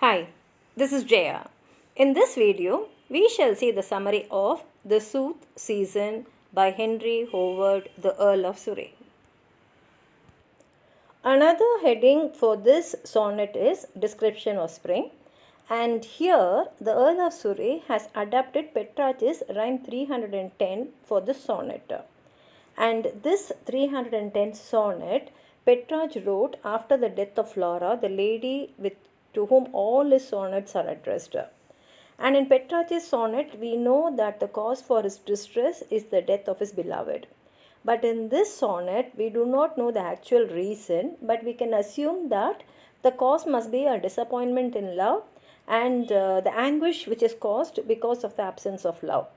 Hi, this is Jaya. In this video, we shall see the summary of The Soote Season by Henry Howard, the Earl of Surrey. Another heading for this sonnet is Description of Spring. And here, the Earl of Surrey has adapted Petrarch's rhyme 310 for this sonnet. And this 310 sonnet, Petrarch wrote after the death of Flora, the lady to whom all his sonnets are addressed. And in Petrarch's sonnet, we know that the cause for his distress is the death of his beloved. But in this sonnet, we do not know the actual reason, but we can assume that the cause must be a disappointment in love and the anguish which is caused because of the absence of love.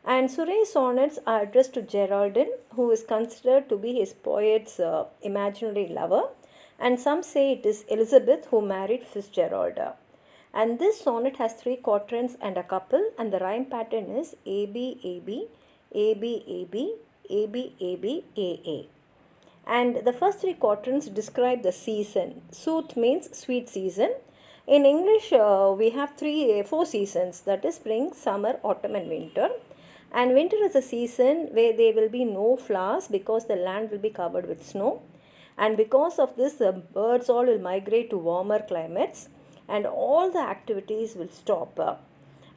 And Surrey's sonnets are addressed to Geraldine, who is considered to be his poet's imaginary lover, and some say it is Elizabeth who married Fitzgerald. And this sonnet has 3 quatrains and a couple, and the rhyme pattern is AB, AB, AB, AB, AB, AB, AA. And the first 3 quatrains describe the season. Soote means sweet season. In English, we have 4 seasons, that is spring, summer, autumn, and winter. And winter is a season where there will be no flowers because the land will be covered with snow. And because of this, the birds all will migrate to warmer climates and all the activities will stop.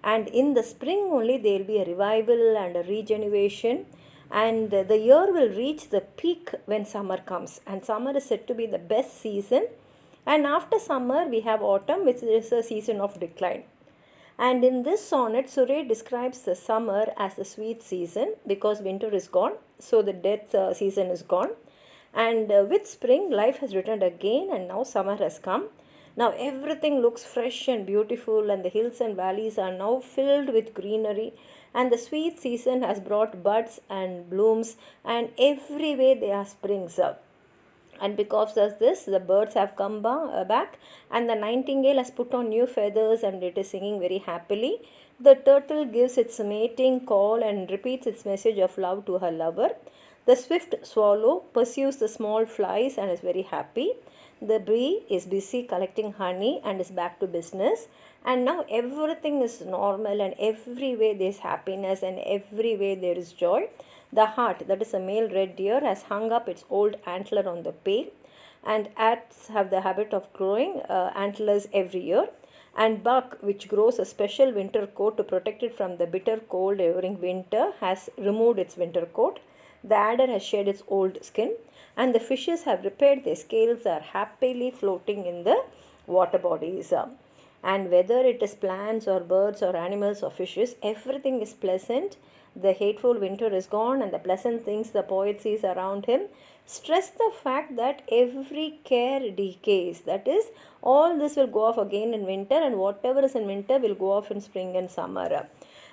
And in the spring only there will be a revival and a regeneration. And the year will reach the peak when summer comes. And summer is said to be the best season. And after summer, we have autumn, which is a season of decline. And in this sonnet, Surrey describes the summer as the sweet season because winter is gone, so the death season is gone. And with spring, life has returned again, and now summer has come. Now everything looks fresh and beautiful, and the hills and valleys are now filled with greenery. And the sweet season has brought buds and blooms, and everywhere there are springs. And because of this, the birds have come back, and the nightingale has put on new feathers and it is singing very happily. The turtle gives its mating call and repeats its message of love to her lover. The swift swallow pursues the small flies and is very happy. The bee is busy collecting honey and is back to business. And now everything is normal, and everywhere there is happiness and everywhere there is joy. The hart, that is a male red deer, has hung up its old antler on the pale, and ants have the habit of growing antlers every year. And buck, which grows a special winter coat to protect it from the bitter cold during winter, has removed its winter coat. The adder has shed its old skin, and the fishes have repaired their scales, are happily floating in the water bodies. And whether it is plants or birds or animals or fishes, everything is pleasant. The hateful winter is gone, and the pleasant things the poet sees around him stress the fact that every care decays. That is, all this will go off again in winter, and whatever is in winter will go off in spring and summer.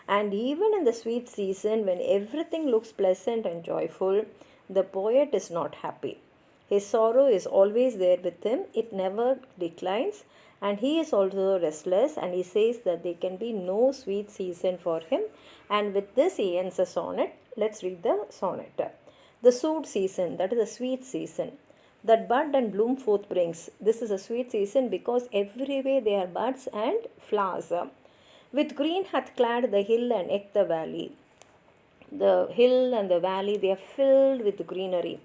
And even in the sweet season, when everything looks pleasant and joyful, the poet is not happy. His sorrow is always there with him, it never declines, and he is also restless, and he says that there can be no sweet season for him. And with this he ends the sonnet. Let's read the sonnet. The soote season, that is a sweet season, that bud and bloom forth brings. This is a sweet season because everywhere there are buds and flowers. With green hath clad the hill and eke the valley. The hill and the valley, they are filled with greenery.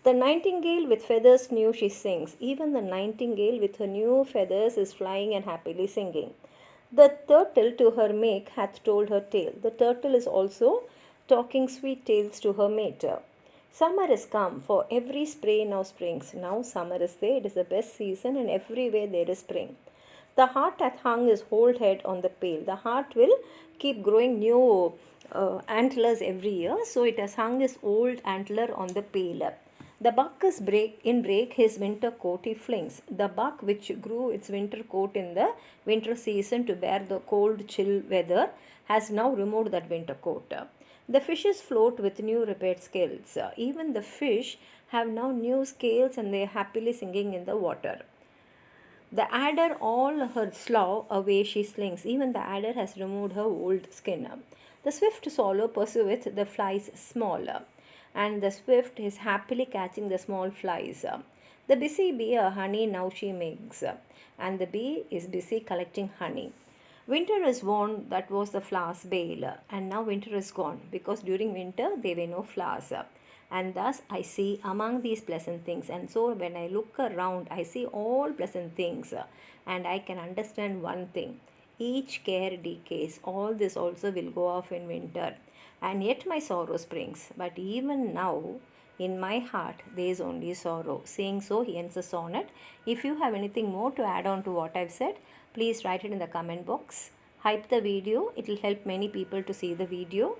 The nightingale with feathers new she sings. Even the nightingale with her new feathers is flying and happily singing. The turtle to her mate hath told her tale. The turtle is also talking sweet tales to her mate. Summer is come, for every spray now springs. Now summer is there, it is the best season, and everywhere there is spring. The hart hath hung his whole head on the pale. The hart will keep growing new antlers every year, so it has hung his old antler on the pale. The buck is break his winter coat he flings. The buck, which grew its winter coat in the winter season to bear the cold chill weather, has now removed that winter coat. The fishes float with new repaired scales. Even the fish have now new scales, and they are happily singing in the water. The adder all her slough away she slings. Even the adder has removed her old skin. The swift swallow pursueth the flies small, and the swift is happily catching the small flies. The busy bee a honey now she makes, and the bee is busy collecting honey. Winter is worn, that was the flowers' bale, and now winter is gone because during winter there were no flowers. And thus I see among these pleasant things, and so when I look around, I see all pleasant things, and I can understand one thing: each care decays, all this also will go off in winter, and yet my sorrow springs. But even now, in my heart, there is only sorrow. Saying so, he ends the sonnet. If you have anything more to add on to what I've said, please write it in the comment box. Hype the video, it will help many people to see the video.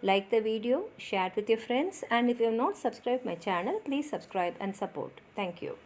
Like the video, share it with your friends, and if you have not subscribed my channel, please subscribe and support. Thank you.